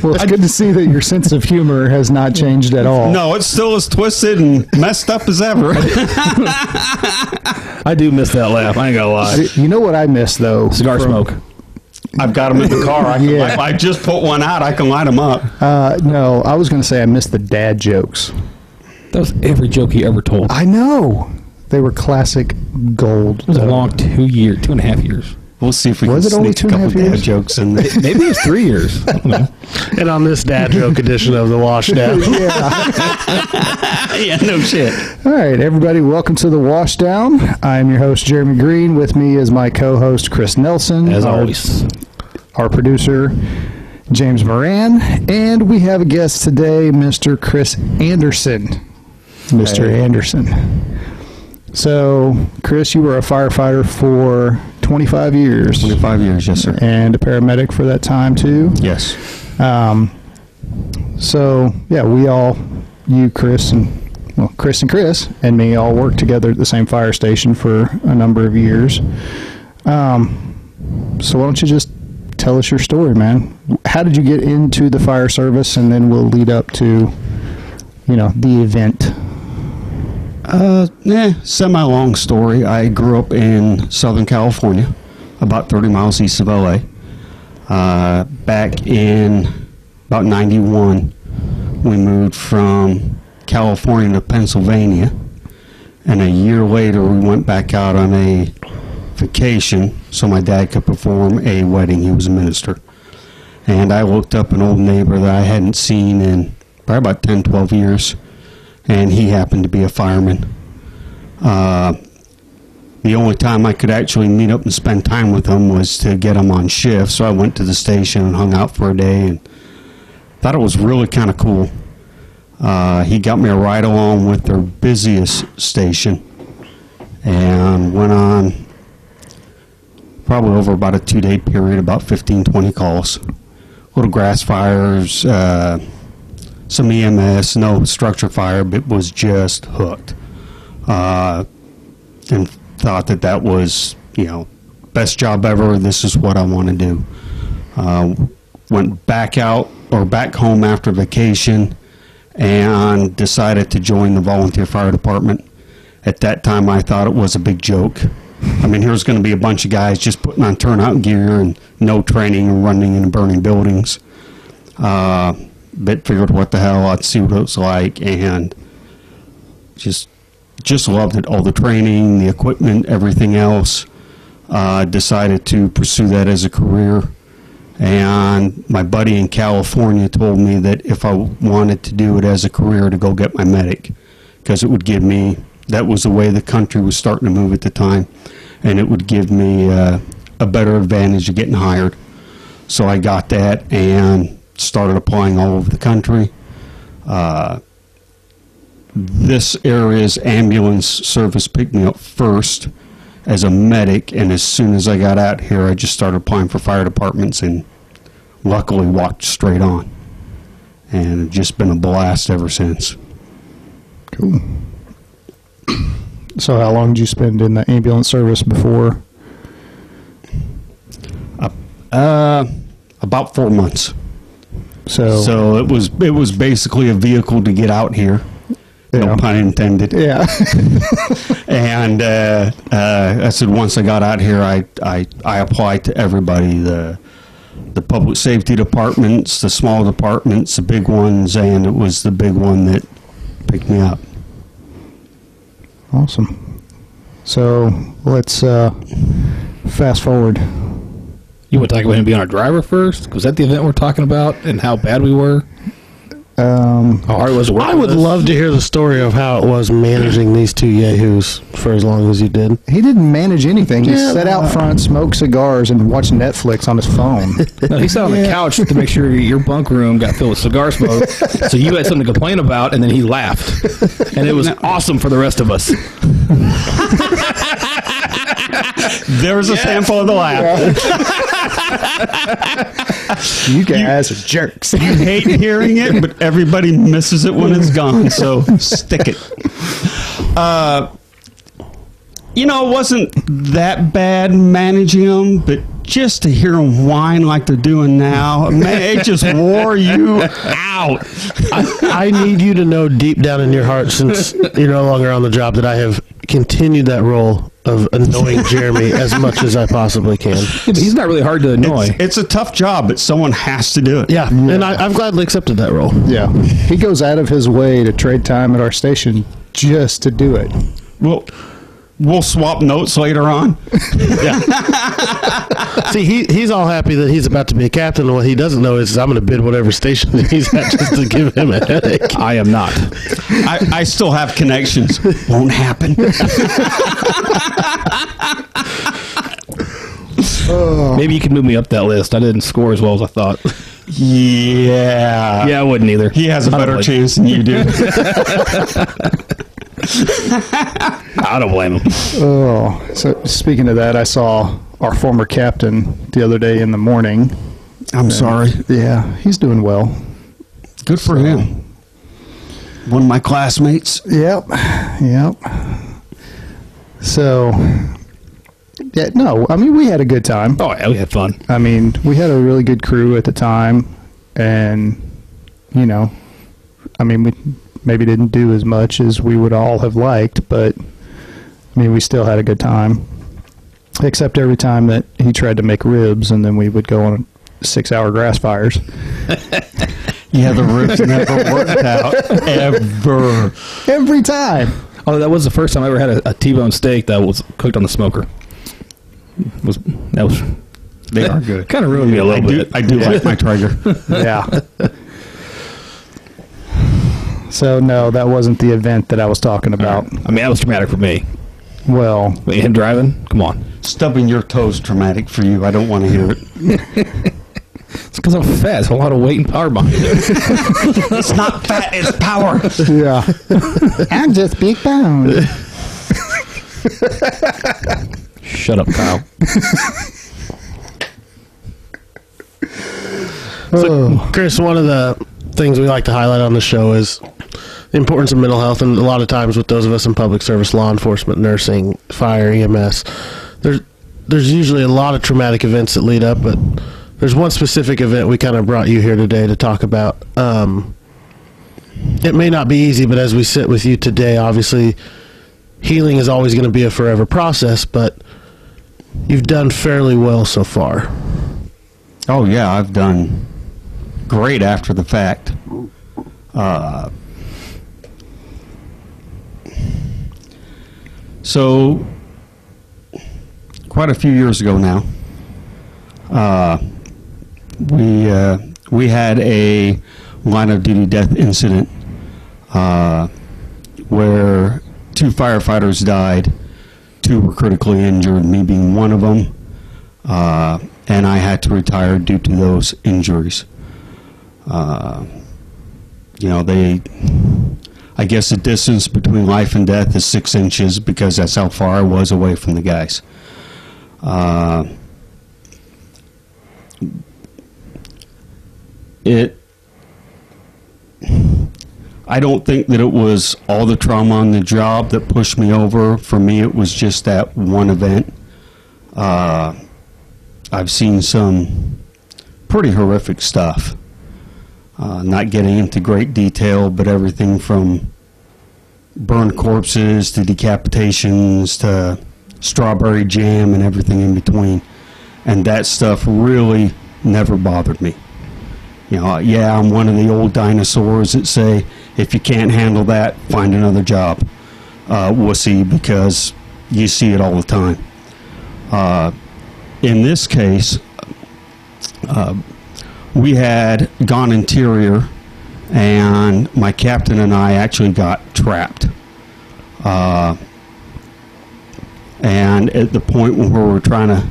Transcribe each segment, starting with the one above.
Well, it's good to see that your sense of humor has not changed at all. No, it's still as twisted and messed up as ever. I do miss that laugh. I ain't gonna lie. You know what I miss, though? Cigar smoke. I've got them in the car. I just put one out. I can light them up. No, I was going to say I miss the dad jokes. That was every joke he ever told. I know. They were classic gold. It was a long 2.5 years. We'll see if we Was can it only sneak a couple 2.5 dad years? jokes in there. Maybe it was 3 years. I don't know. And on this dad joke edition of the Washdown. Yeah, no shit. All right, everybody, welcome to the Washdown. I'm your host, Jeremy Green. With me is my co-host, Chris Nelson. As always. Our producer, James Moran. And we have a guest today, Mr. Chris Anderson. Mr. Anderson. So, Chris, you were a firefighter for 25 years. 25 years, yes, sir. And a paramedic for that time, too. Yes. So, yeah, we all, you, Chris, and me all worked together at the same fire station for a number of years. So why don't you just tell us your story, man? How did you get into the fire service, and then we'll lead up to, the event. Semi-long story. I grew up in Southern California, about 30 miles east of LA. Back in about 91, we moved from California to Pennsylvania, and a year later we went back out on a vacation so my dad could perform a wedding. He was a minister. And I looked up an old neighbor that I hadn't seen in probably about 10, 12 years, and he happened to be a fireman. The only time I could actually meet up and spend time with him was to get him on shift, so I went to the station and hung out for a day and thought it was really kind of cool. He got me a ride along with their busiest station and went on probably over about a 2-day period, about 15, 20 calls. Little grass fires, some EMS, no structure fire, but was just hooked. And thought that was, best job ever. This is what I want to do. Went back home after vacation and decided to join the volunteer fire department. At that time, I thought it was a big joke. I mean, here's going to be a bunch of guys just putting on turnout gear and no training and running and burning buildings. But figured, what the hell, I'd see what it was like, and just loved it. All the training, the equipment, everything else. Decided to pursue that as a career. And my buddy in California told me that if I wanted to do it as a career, to go get my medic, because it would give me, that was the way the country was starting to move at the time, and it would give me a better advantage of getting hired. So I got that and started applying all over the country. This area's ambulance service picked me up first as a medic, and as soon as I got out here, I just started applying for fire departments and luckily walked straight on. And it's just been a blast ever since. Cool. So how long did you spend in the ambulance service before? About 4 months. So it was basically a vehicle to get out here. No pun intended. Yeah. And I said, once I got out here, I applied to everybody, the public safety departments, the small departments, the big ones, and it was the big one that picked me up. Awesome. So let's fast forward. You want to talk about him being our driver first? Was that the event we're talking about, and how bad we were? How hard it was to work I would love to hear the story of how it was managing these two yahoos for as long as you did. He didn't manage anything. He sat out front, smoked cigars, and watched Netflix on his phone. No, he sat on the couch to make sure your bunk room got filled with cigar smoke, so you had something to complain about, and then he laughed. And it was awesome for the rest of us. There's a sample of the laugh. You guys are jerks. You hate hearing it, but everybody misses it when it's gone, so stick it. It wasn't that bad managing them, but just to hear them whine like they're doing now, man, it just wore you out. I need you to know deep down in your heart, since you're no longer on the job, that I have continued that role of annoying Jeremy as much as I possibly can. He's not really hard to annoy. It's a tough job, but someone has to do it. Yeah, and I've gladly accepted that role. Yeah. He goes out of his way to trade time at our station just to do it. Well, we'll swap notes later on. Yeah. See, he's all happy that he's about to be a captain, and what he doesn't know is I'm going to bid whatever station he's at just to give him a headache. I am not. I still have connections. Won't happen. Maybe you can move me up that list. I didn't score as well as I thought. Yeah. Yeah, I wouldn't either. He has a better chance than you do. I don't blame him. Oh, so speaking of that, I saw our former captain the other day in the morning. I'm sorry. Yeah, he's doing well. Good for him. One of my classmates. Yep. So, yeah, no, I mean, we had a good time. Oh, yeah, we had fun. I mean, we had a really good crew at the time, and, you know, I mean, we maybe didn't do as much as we would all have liked, but, I mean, we still had a good time. Except every time that he tried to make ribs, and then we would go on 6-hour grass fires. Yeah, the ribs never worked out, ever. Every time. Oh, that was the first time I ever had a T-bone steak that was cooked on the smoker. They are good. Kind of ruined me a little bit. I do like my Traeger. Yeah. So, no, that wasn't the event that I was talking about. I mean, that was traumatic for me. Well, But him driving? Come on. Stubbing your toes traumatic for you. I don't want to hear it. It's because I'm fat. It's a lot of weight and power behind it. It's not fat, it's power. yeah. I'm just big boned. Shut up, Kyle. So, Chris, one of the things we like to highlight on the show is the importance of mental health, and a lot of times with those of us in public service, law enforcement, nursing, fire, EMS, there's usually a lot of traumatic events that lead up, but there's one specific event we kind of brought you here today to talk about. It may not be easy, but as we sit with you today, obviously healing is always going to be a forever process, but you've done fairly well so far. Oh, yeah, I've done great after the fact. So, quite a few years ago now, we had a line of duty death incident where 2 firefighters died, 2 were critically injured, me being one of them, and I had to retire due to those injuries. You know, I guess the distance between life and death is 6 inches because that's how far I was away from the guys. I don't think that it was all the trauma on the job that pushed me over. For me, it was just that one event. I've seen some pretty horrific stuff. Not getting into great detail, but everything from burned corpses to decapitations to strawberry jam and everything in between. And that stuff really never bothered me. You know, yeah, I'm one of the old dinosaurs that say, if you can't handle that, find another job. Wussy, because you see it all the time. In this case, we had gone interior, and my captain and I actually got trapped. And at the point when we were trying to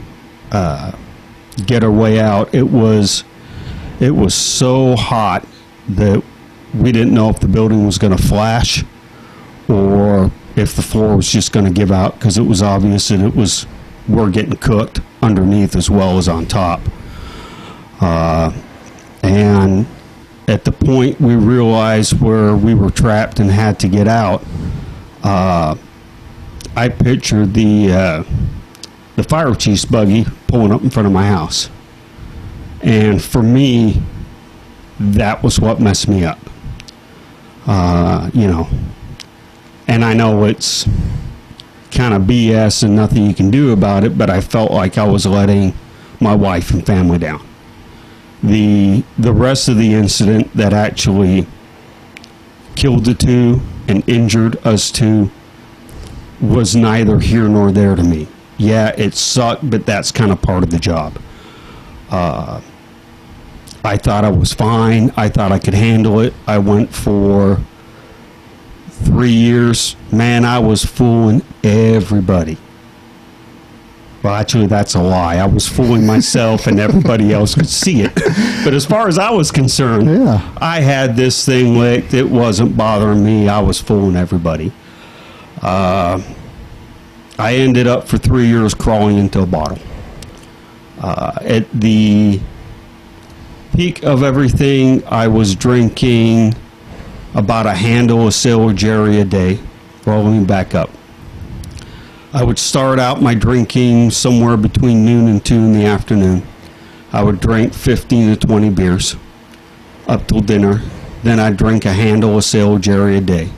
get our way out, it was so hot that we didn't know if the building was going to flash or if the floor was just going to give out, because it was obvious that we're getting cooked underneath as well as on top. And at the point we realized where we were trapped and had to get out, I pictured the the fire chief's buggy pulling up in front of my house. And for me, that was what messed me up. You know, and I know it's kind of BS and nothing you can do about it, but I felt like I was letting my wife and family down. The rest of the incident that actually killed the two and injured us two was neither here nor there to me. Yeah, it sucked, but that's kind of part of the job. I thought I was fine. I thought I could handle it. I went for 3 years. Man, I was fooling everybody. Well, actually, that's a lie. I was fooling myself and everybody else could see it. But as far as I was concerned, I had this thing licked. It wasn't bothering me. I was fooling everybody. I ended up for 3 years crawling into a bottle. At the peak of everything, I was drinking about a handle of Sailor Jerry a day. Well, let me back up. I would start out my drinking somewhere between noon and 2 in the afternoon. I would drink 15 to 20 beers up till dinner. Then I'd drink a handle of Sailor Jerry a day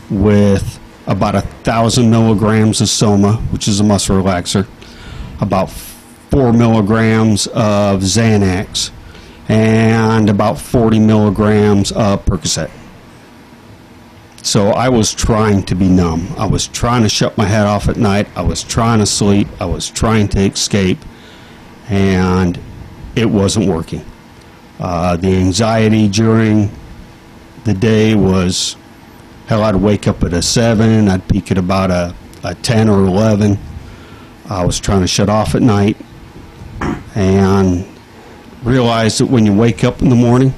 with about 1,000 milligrams of Soma, which is a muscle relaxer, about 4 milligrams of Xanax, and about 40 milligrams of Percocet. So I was trying to be numb. I was trying to shut my head off at night. I was trying to sleep. I was trying to escape, and it wasn't working. The anxiety during the day was, hell, I'd wake up at a 7. I'd peak at about a 10 or 11. I was trying to shut off at night and realized that when you wake up in the morning,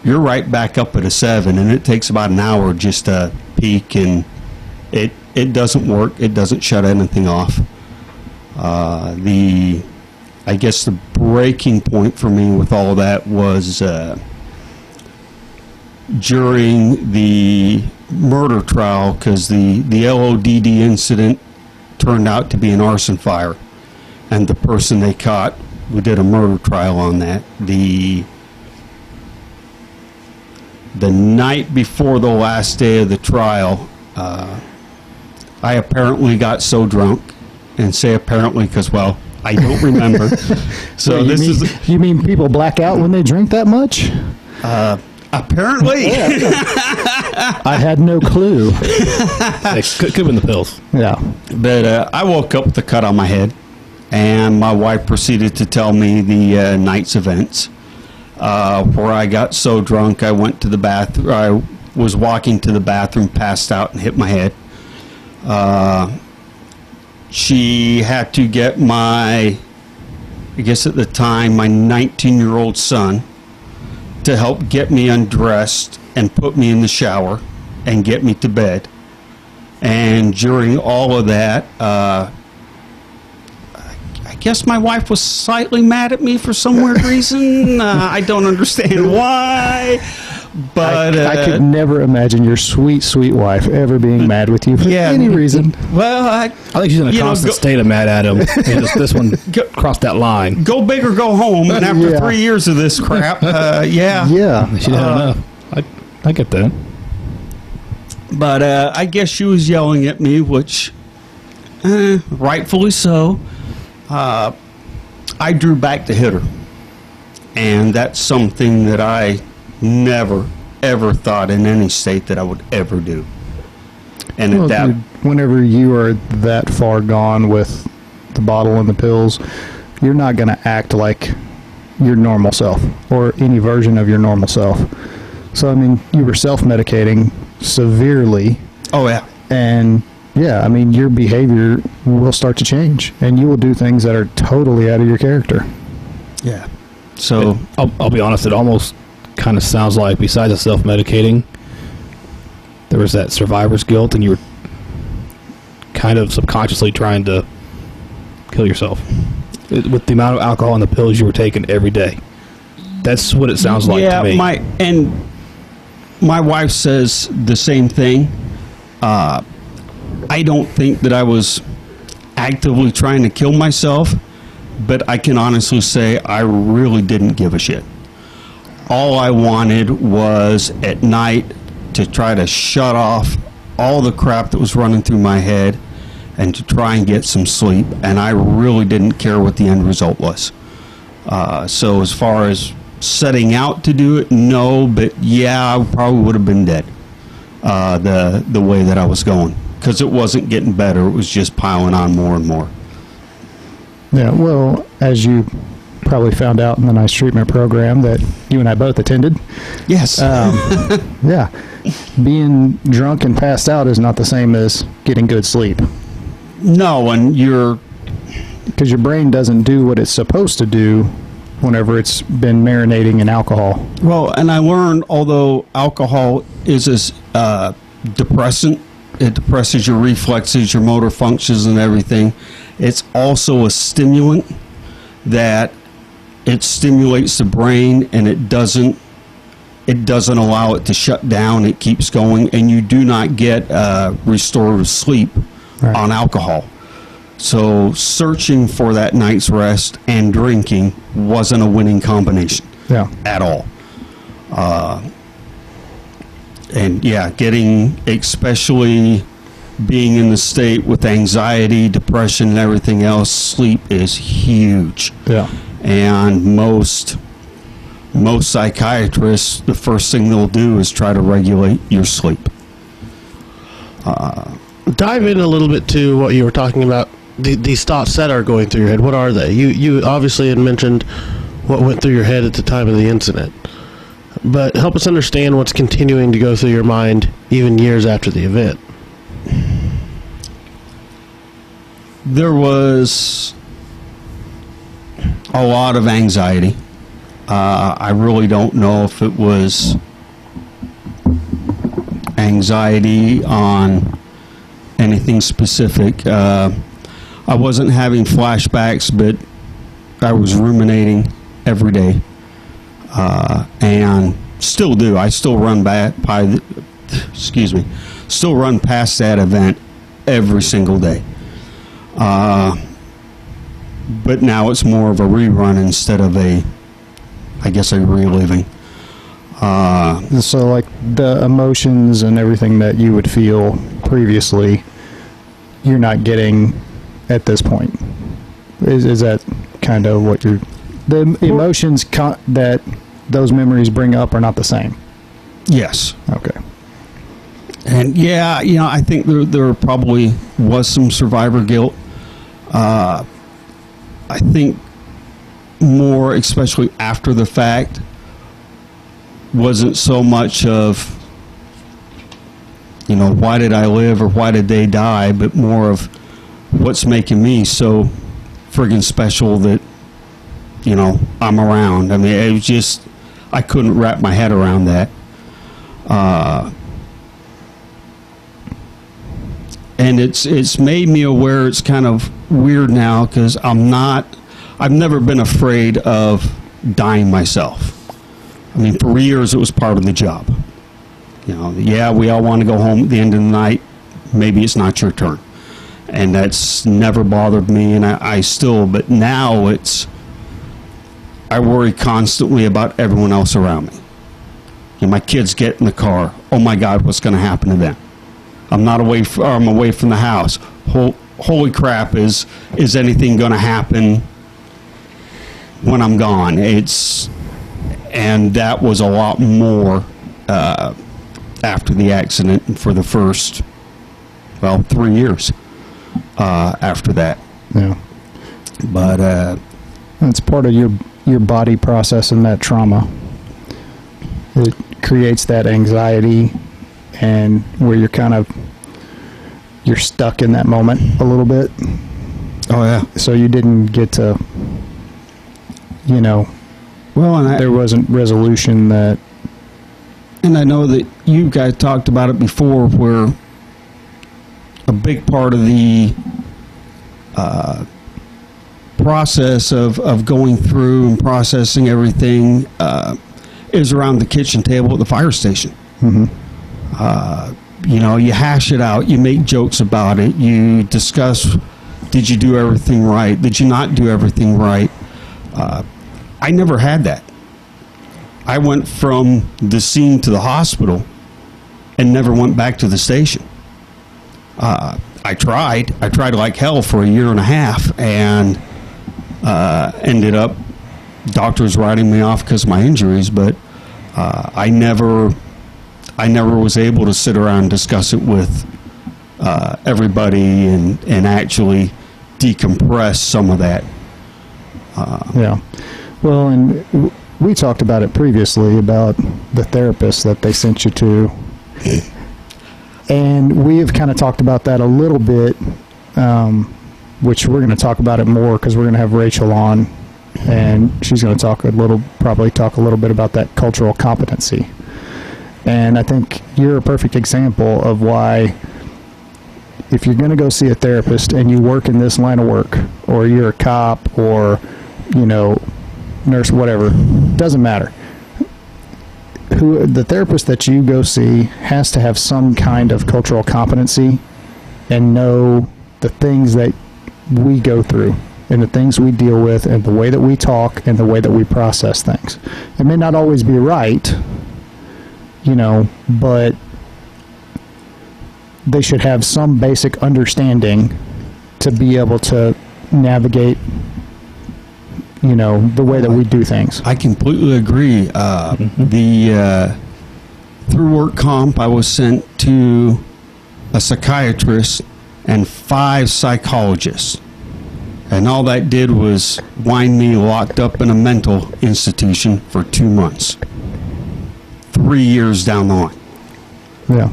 you're right back up at a 7, and it takes about an hour just to peak, and it doesn't work. It doesn't shut anything off. I guess the breaking point for me with all that was during the murder trial, because the LODD incident turned out to be an arson fire, and the person they caught, we did a murder trial on that. The night before the last day of the trial, I apparently got so drunk, and say apparently because, well, I don't remember. So Wait, you mean people black out when they drink that much? Apparently. I had no clue. It could have been the pills. Yeah. But I woke up with a cut on my head, and my wife proceeded to tell me the night's events. Where I got so drunk, I went to the bathroom. I was walking to the bathroom, passed out, and hit my head. She had to get I guess at the time, my 19-year-old son to help get me undressed and put me in the shower and get me to bed. And during all of that, I guess my wife was slightly mad at me for some weird reason. I don't understand why, but I could never imagine your sweet, sweet wife ever being mad with you for any reason. Well, I think she's in a constant state of mad at him. This one crossed that line. Go big or go home. And after 3 years of this crap, yeah. She'd had enough. I get that. But I guess she was yelling at me, which rightfully so. I drew back to hit her, and that's something that I never, ever thought in any state that I would ever do. And well, dude, whenever you are that far gone with the bottle and the pills, you're not going to act like your normal self or any version of your normal self. So, I mean, you were self-medicating severely. Oh, yeah. And yeah, I mean, your behavior will start to change, and you will do things that are totally out of your character. Yeah. So I'll be honest, it almost kind of sounds like, besides the self-medicating, there was that survivor's guilt, and you were kind of subconsciously trying to kill yourself with the amount of alcohol and the pills you were taking every day. That's what it sounds like to me. My wife says the same thing. I don't think that I was actively trying to kill myself, but I can honestly say I really didn't give a shit. All I wanted was at night to try to shut off all the crap that was running through my head and to try and get some sleep, and I really didn't care what the end result was. So as far as setting out to do it, no, but yeah, I probably would have been dead the way that I was going, because it wasn't getting better. It was just piling on more and more. Yeah, well, as you probably found out in the nice treatment program that you and I both attended. Yes. Yeah. Being drunk and passed out is not the same as getting good sleep. No, and because your brain doesn't do what it's supposed to do whenever it's been marinating in alcohol. Well, and I learned, although alcohol is a depressant, it depresses your reflexes, your motor functions and everything, it's also a stimulant that it stimulates the brain, and it doesn't allow it to shut down. It keeps going, and you do not get restorative sleep on alcohol. So searching for that night's rest and drinking wasn't a winning combination at all. And yeah, especially being in the state with anxiety, depression, and everything else, sleep is huge. Yeah. And most psychiatrists, the first thing they'll do is try to regulate your sleep. Dive in a little bit to what you were talking about. These thoughts that are going through your head, what are they? You obviously had mentioned what went through your head at the time of the incident, but help us understand what's continuing to go through your mind even years after the event. There was a lot of anxiety. I really don't know if it was anxiety on anything specific. I wasn't having flashbacks, but I was ruminating every day, and still do. I still run still run past that event every single day. But now it's more of a rerun instead of a reliving. So like the emotions and everything that you would feel previously, you're not getting at this point. Is that kind of what the emotions that those memories bring up are not the same? Yes. Okay. And yeah, I think there probably was some survivor guilt. I think more, especially after the fact, wasn't so much of, why did I live or why did they die, but more of what's making me so friggin' special that, I'm around. I mean, it was just, I couldn't wrap my head around that. And it's made me aware. It's kind of weird now because I've never been afraid of dying myself. I mean, for years it was part of the job. Yeah, we all want to go home at the end of the night. Maybe it's not your turn. And that's never bothered me, and I still, but now I worry constantly about everyone else around me. My kids get in the car. Oh my God, what's going to happen to them? I'm away from the house. Holy crap, is anything going to happen when I'm gone? And that was a lot more after the accident and for the first, 3 years after that. Yeah. But it's part of your body processing that trauma. It creates that anxiety, and where you're stuck in that moment a little bit. Oh yeah. So you didn't get to, there wasn't resolution that. And I know that you guys talked about it before, where a big part of the process of going through and processing everything is around the kitchen table at the fire station. Mm-hmm. You hash it out, you make jokes about it, you discuss Did you do everything right? Did you not do everything right? I never had that. I went from the scene to the hospital and never went back to the station. I tried like hell for a year and a half, and ended up doctors writing me off because of my injuries, but I never was able to sit around and discuss it with everybody and actually decompress some of that. Yeah. Well, and we talked about it previously about the therapist that they sent you to. And we have kind of talked about that a little bit, which we're going to talk about it more because we're going to have Rachel on, and she's going to probably talk a little bit about that cultural competency. And I think you're a perfect example of why, if you're going to go see a therapist and you work in this line of work, or you're a cop, or, nurse, whatever, doesn't matter. The therapist that you go see has to have some kind of cultural competency and know the things that we go through and the things we deal with and the way that we talk and the way that we process things. It may not always be right, but they should have some basic understanding to be able to navigate the way that we do things. I completely agree. Through work comp, I was sent to a psychiatrist and 5 psychologists. And all that did was wind me locked up in a mental institution for 2 months. 3 years down the line. Yeah.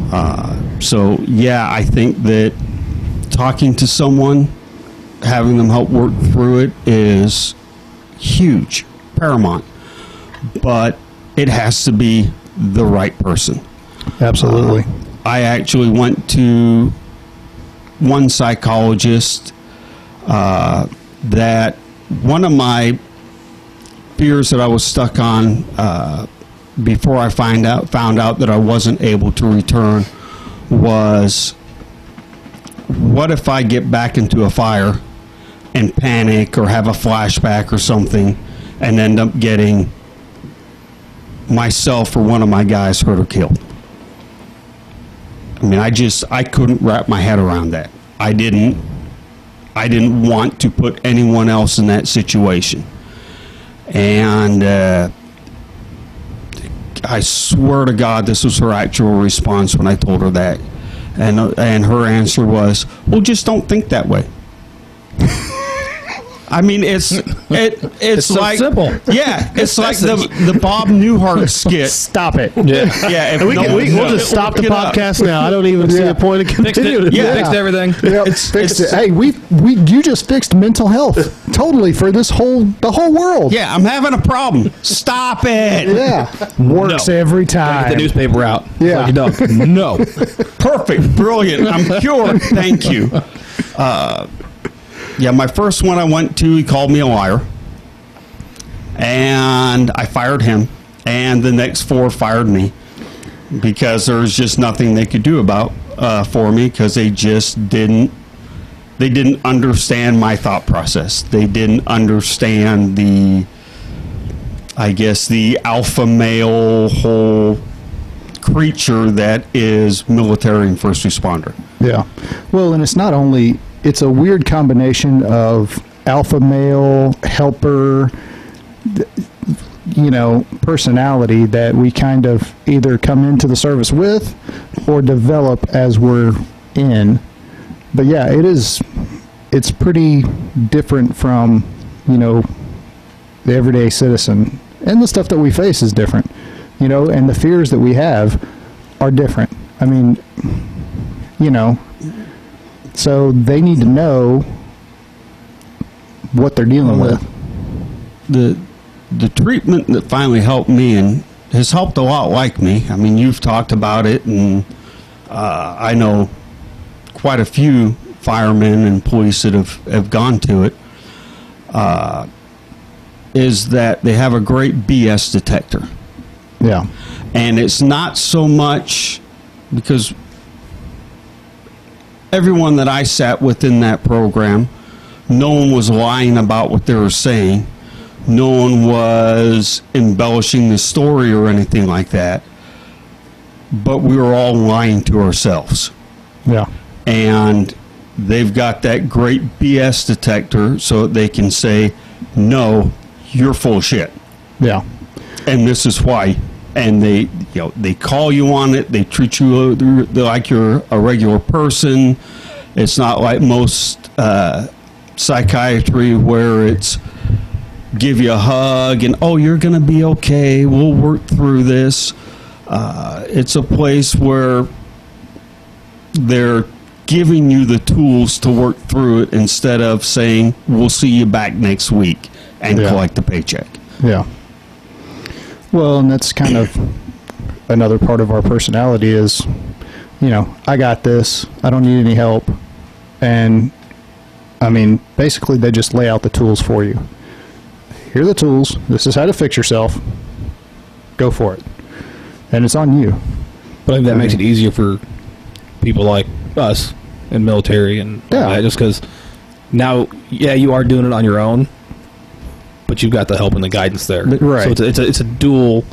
I think that talking to someone, having them help work through it is huge, paramount, but it has to be the right person. Absolutely. I actually went to one psychologist that one of my fears that I was stuck on before I found out that I wasn't able to return was, what if I get back into a fire and panic or have a flashback or something and end up getting myself or one of my guys hurt or killed? I mean, I couldn't wrap my head around that. I didn't want to put anyone else in that situation. And I swear to God, this was her actual response when I told her that. And her answer was, well, just don't think that way. I mean, it's so like simple. Yeah, it's like the Bob Newhart skit. Stop it. Yeah. Yeah, if We'll just stop the podcast now. I don't even see a point of continuing. Fixed everything. Yep, fixed it. Hey, you just fixed mental health totally for the whole world. Yeah, I'm having a problem. Stop it. Yeah, works every time. Get the newspaper out. Yeah. Like your dog. No. Perfect. Brilliant. I'm cured. Thank you. Yeah, my first one I went to, he called me a liar. And I fired him. And the next 4 fired me. Because there was just nothing they could do for me, because they just didn't understand my thought process. They didn't understand the alpha male whole creature that is military and first responder. Yeah. Well, and it's a weird combination of alpha male, helper, personality that we kind of either come into the service with or develop as we're in. But yeah, it's pretty different from, the everyday citizen. And the stuff that we face is different, and the fears that we have are different. I mean, so they need to know what they're dealing with. The treatment that finally helped me and has helped a lot like me. I mean, you've talked about it, and I know quite a few firemen and police that have gone to it, is that they have a great BS detector. Yeah. And it's not so much because everyone that I sat within that program No one was lying about what they were saying. No one was embellishing the story or anything like that. But we were all lying to ourselves. Yeah. And they've got that great BS detector so that they can say, no, you're full of shit. Yeah. And this is why. And they call you on it. They treat you like you're a regular person. It's not like most psychiatry where it's give you a hug and, oh, you're going to be okay. We'll work through this. It's a place where they're giving you the tools to work through it instead of saying, we'll see you back next week and collect the paycheck. Yeah. Well, and that's kind of another part of our personality is, I got this. I don't need any help. And, basically they just lay out the tools for you. Here are the tools. This is how to fix yourself. Go for it. And it's on you. But I think that makes it easier for people like us in military and all that, just because now, you are doing it on your own, but you've got the help and the guidance there. Right. So it's a dual.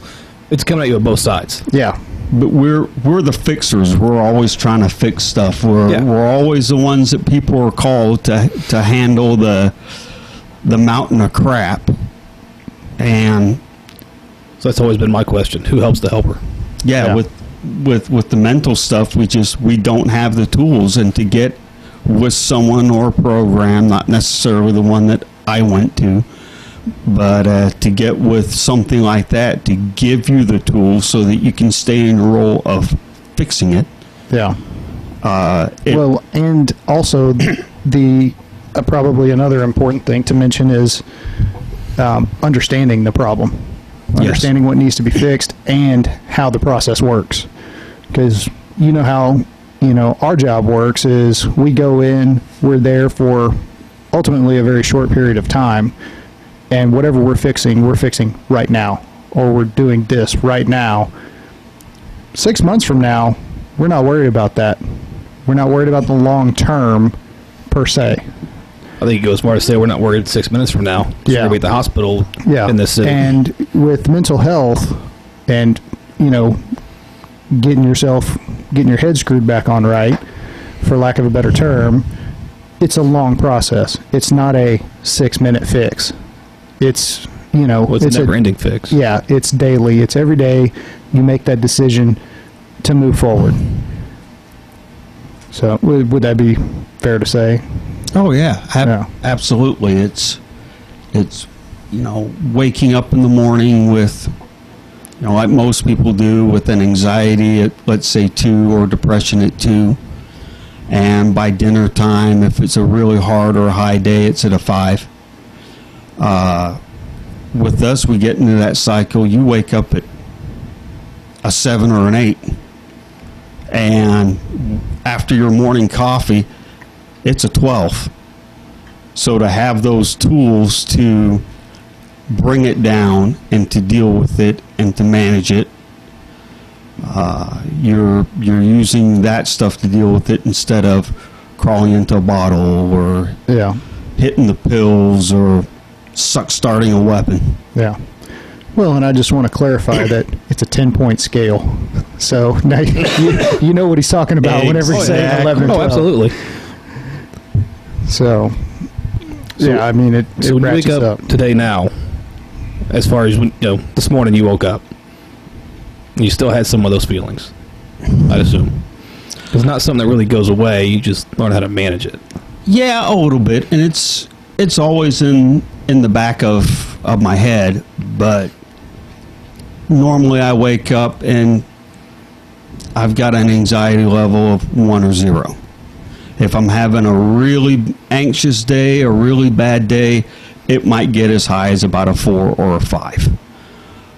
It's coming at you on both sides. Yeah. But we're the fixers. We're always trying to fix stuff. We're always the ones that people are called to handle the mountain of crap. And so that's always been my question: who helps the helper? Yeah. With the mental stuff, we don't have the tools, and to get with someone or a program, not necessarily the one that I went to, but to get with something like that to give you the tools so that you can stay in your role of fixing it. Yeah. Well, and also the probably another important thing to mention is understanding the problem, understanding what needs to be fixed, and how the process works. Because how our job works is we go in, we're there for ultimately a very short period of time, and whatever we're fixing right now, or we're doing this right now. 6 months from now, we're not worried about that. We're not worried about the long term per se. I think it goes more to say we're not worried 6 minutes from now. We're going to be at the hospital in this city. And with mental health and, getting your head screwed back on right, for lack of a better term, it's a long process. It's not a 6-minute fix. It's, it's a never-ending fix. Yeah, it's daily. It's every day you make that decision to move forward. So would that be fair to say? Oh yeah, absolutely. It's waking up in the morning with, like most people do, with an anxiety at, let's say, 2, or depression at 2, and by dinner time, if it's a really hard or high day, it's at a 5. With us, we get into that cycle. You wake up at a 7 or an 8, and after your morning coffee, it's a 12. So to have those tools to bring it down and to deal with it and to manage it, you're using that stuff to deal with it instead of crawling into a bottle or hitting the pills or starting a weapon. Yeah. Well, and I just want to clarify that it's a 10-point scale. So now you know what he's talking about whenever he's saying 11 and 12. Oh, absolutely. So it when you wake up today now, as far as this morning you woke up, and you still had some of those feelings, I'd assume. It's not something that really goes away. You just learn how to manage it. Yeah, a little bit, and it's always in the back of my head, but normally I wake up and I've got an anxiety level of 1 or 0. If I'm having a really anxious day, a really bad day, it might get as high as about a 4 or a 5.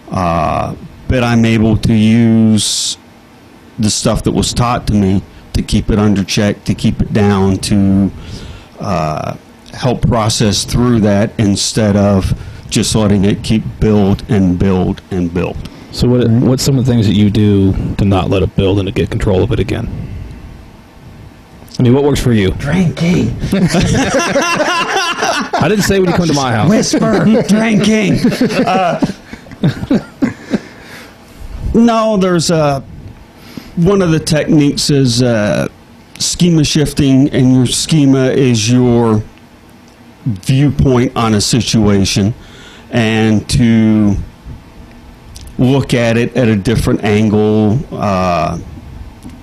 But I'm able to use the stuff that was taught to me to keep it under check, to keep it down, to help process through that instead of just letting it keep build and build and build. So what's some of the things that you do to not let it build and to get control of it again? I mean, what works for you? Drinking. I didn't say when you come to my house. Whisper, drinking. No, there's one of the techniques is schema shifting, and your schema is your viewpoint on a situation, and to look at it at a different angle.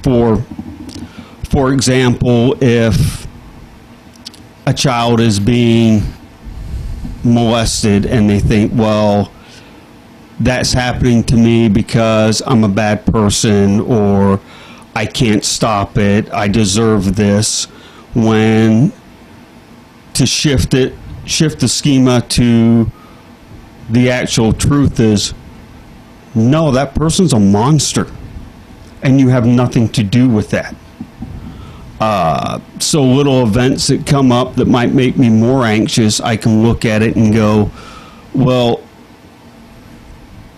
For example, if a child is being molested and they think, well, that's happening to me because I'm a bad person, or I can't stop it, I deserve this, when to shift the schema to the actual truth is, no, that person's a monster, and you have nothing to do with that. So little events that come up that might make me more anxious, I can look at it and go, well,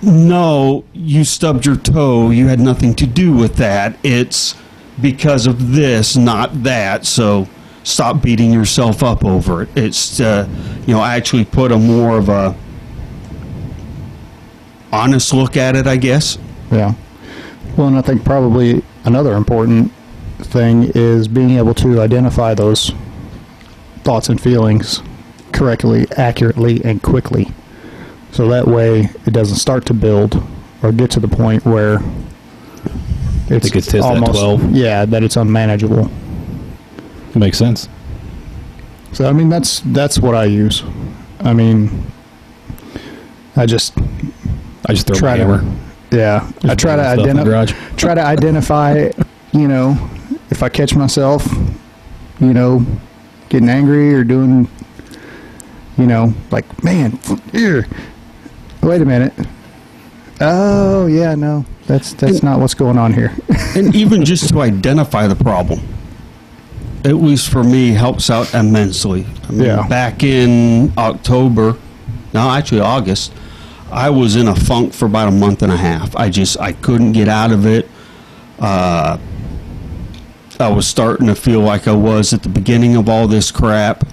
no, you stubbed your toe, you had nothing to do with that. It's because of this, not that. So stop beating yourself up over it. It's actually put a more of a honest look at it, I guess. Yeah. Well, and I think probably another important thing is being able to identify those thoughts and feelings correctly, accurately, and quickly. So that way it doesn't start to build or get to the point where it's gets tested almost, at 12. Yeah, that it's unmanageable. Makes sense. So, I mean, that's what I use. I mean, I just throw try my hammer. Yeah. I try to identify, if I catch myself, getting angry or doing, like, man, here, wait a minute. Oh, yeah, no, that's not what's going on here. And even just to identify the problem, at least for me, helps out immensely. I mean, back in August, I was in a funk for about a month and a half. I couldn't get out of it. I was starting to feel like I was at the beginning of all this crap,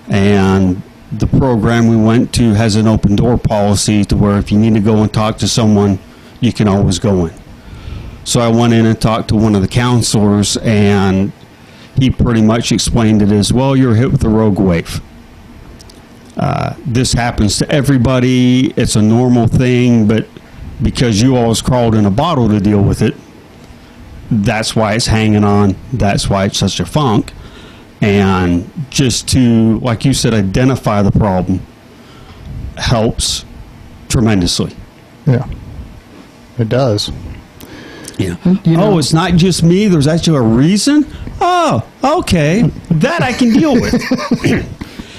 and the program we went to has an open door policy to where if you need to go and talk to someone, you can always go in. So I went in and talked to one of the counselors, and he pretty much explained it as, well, you're hit with a rogue wave. This happens to everybody. It's a normal thing, but because you always crawled in a bottle to deal with it, that's why it's hanging on. That's why it's such a funk. And just to, like you said, identify the problem helps tremendously. Yeah, it does. Yeah. It's not just me. There's actually a reason. Oh, okay. That I can deal with.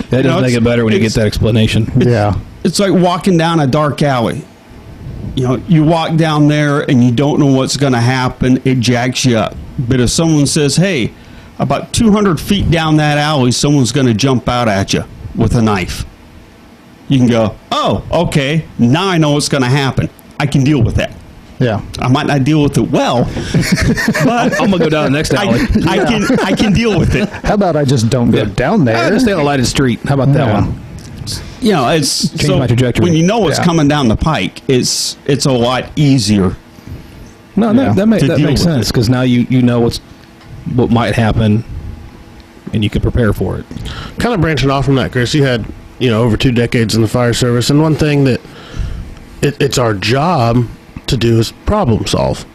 That does make it better when you get that explanation. Yeah. It's like walking down a dark alley. You walk down there and you don't know what's going to happen. It jacks you up. But if someone says, hey, about 200 feet down that alley, someone's going to jump out at you with a knife, you can go, oh, okay, now I know what's going to happen. I can deal with that. Yeah. I might not deal with it well, but I'm going to go down the next alley. I can deal with it. How about I just don't go down there? I just stay on a lighted street. How about that one? It's change my trajectory. When you know what's coming down the pike, it's a lot easier. No, that makes sense, because now you know what might happen, and you can prepare for it. Kind of branching off from that, Chris, you had over 2 decades in the fire service, and one thing that it's our job to do is problem solve.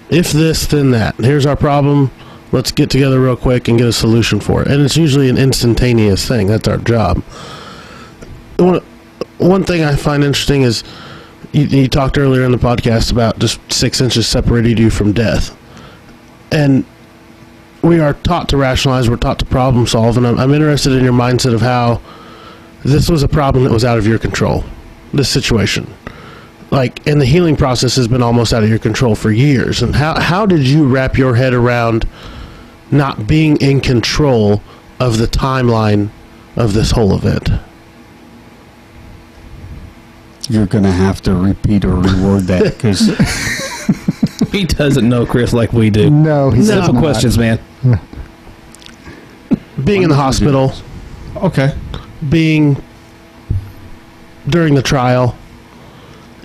If this, then that. Here's our problem. Let's get together real quick and get a solution for it. And it's usually an instantaneous thing. That's our job. One thing I find interesting is you talked earlier in the podcast about just 6 inches separated you from death. And we are taught to rationalize. We're taught to problem solve. And I'm interested in your mindset of how this was a problem that was out of your control, this situation. And the healing process has been almost out of your control for years. And how did you wrap your head around not being in control of the timeline of this whole event? You're going to have to repeat or reword that, because he doesn't know Chris like we do. No, he's simple questions, man. Being in the hospital. Okay. being during the trial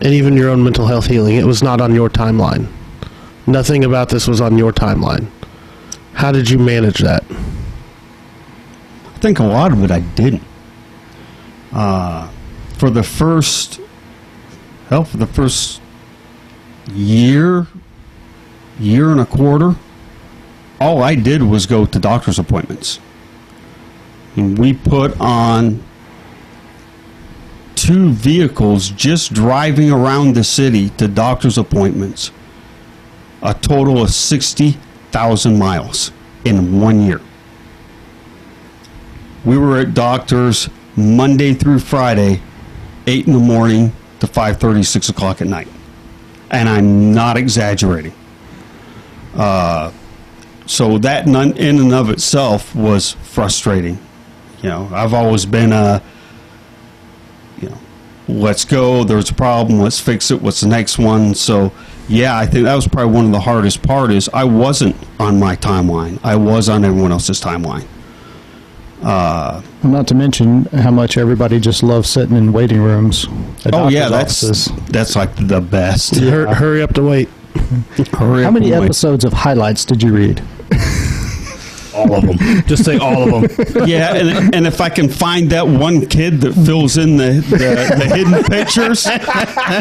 and even your own mental health healing, it was not on your timeline. Nothing about this was on your timeline. How did you manage that? I think a lot of it I didn't. For the first year and a quarter, all I did was go to doctor's appointments. And we put on 2 vehicles just driving around the city to doctor's appointments. A total of 60,000 miles in 1 year. We were at doctors Monday through Friday, 8 in the morning to 5:30, 6 o'clock at night. And I'm not exaggerating. So that in and of itself was frustrating. You know, I've always been let's go, there's a problem, let's fix it, what's the next one? So, yeah, I think that was probably one of the hardest part is I wasn't on my timeline. I was on everyone else's timeline. Not to mention how much everybody just loves sitting in waiting rooms. Oh, yeah, that's like the best. Hurry up to wait. How many episodes of highlights did you read? All of them. Just say all of them. Yeah, and if I can find that one kid that fills in the hidden pictures,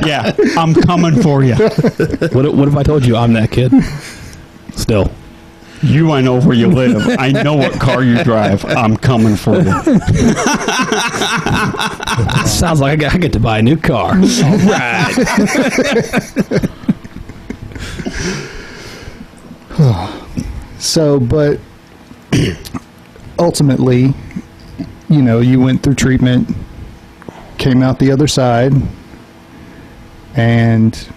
yeah, I'm coming for you. What if I told you I'm that kid? Still. I know where you live. I know what car you drive. I'm coming for you. Sounds like I get to buy a new car. All right. So, but ultimately, you went through treatment, came out the other side, and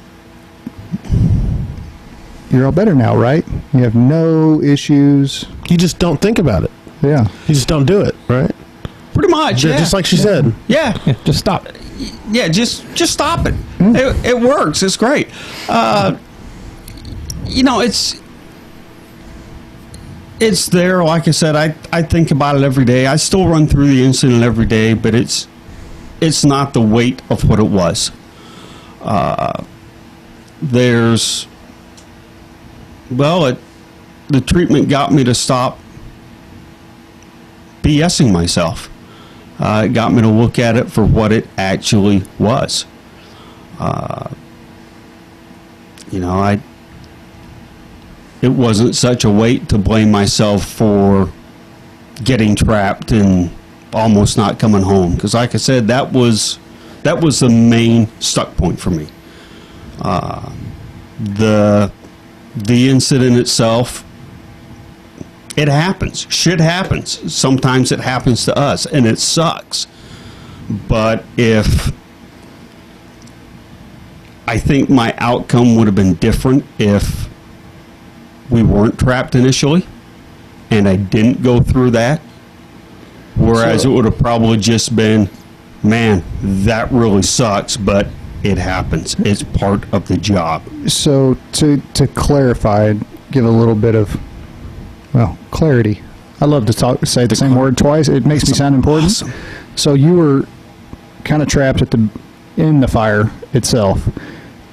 you're all better now, right? You have no issues. You just don't think about it. Yeah. You just don't do it, right? Pretty much, yeah. Just like she said. Yeah. Just stop it. Yeah, just stop it. It works. It's great. It's there. Like I said, I think about it every day. I still run through the incident every day, but it's not the weight of what it was. The treatment got me to stop BSing myself. It got me to look at it for what it actually was. It wasn't such a weight to blame myself for getting trapped and almost not coming home. Because like I said, that was the main stuck point for me. The incident itself, it happens. Shit happens. Sometimes it happens to us, and it sucks. But I think my outcome would have been different if we weren't trapped initially, and I didn't go through that. Whereas it would have probably just been, man, that really sucks, but it happens. It's part of the job. So to clarify, give a little bit of, clarity. I love to say the same word twice. It makes me sound important. Awesome. So you were kind of trapped in the fire itself.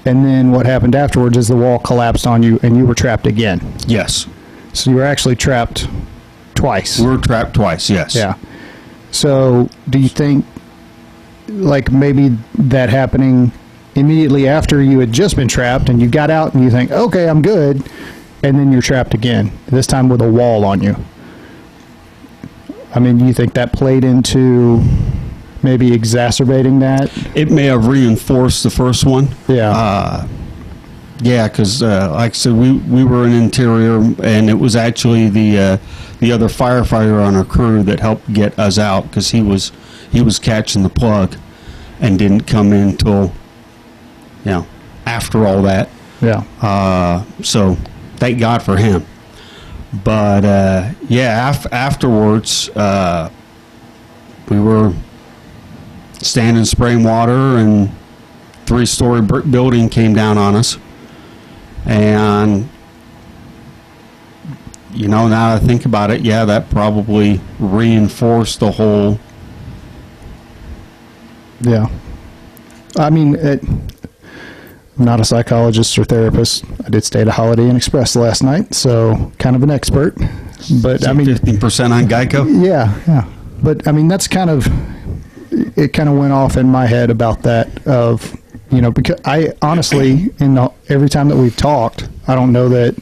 And then what happened afterwards is the wall collapsed on you and you were trapped again. Yes. So you were actually trapped twice. We were trapped twice, yes. Yeah. So do you think, like, maybe that happening immediately after you had just been trapped and you got out and you think, okay, I'm good, and then you're trapped again, this time with a wall on you? I mean, do you think that played into maybe exacerbating that? It may have reinforced the first one. Yeah. Yeah, because like I said, we were in interior, and it was actually the other firefighter on our crew that helped get us out, because he was catching the plug and didn't come in till after all that. Yeah. So thank God for him. But afterwards we were standing spraying water, and 3-story brick building came down on us. And now that I think about it, yeah, that probably reinforced the whole Yeah. I mean, I'm not a psychologist or therapist. I did stay at a Holiday Inn Express last night, so kind of an expert. But I mean, 15% on Geico. Yeah. But I mean, that's it kind of went off in my head about that of, because I honestly, every time that we've talked, I don't know that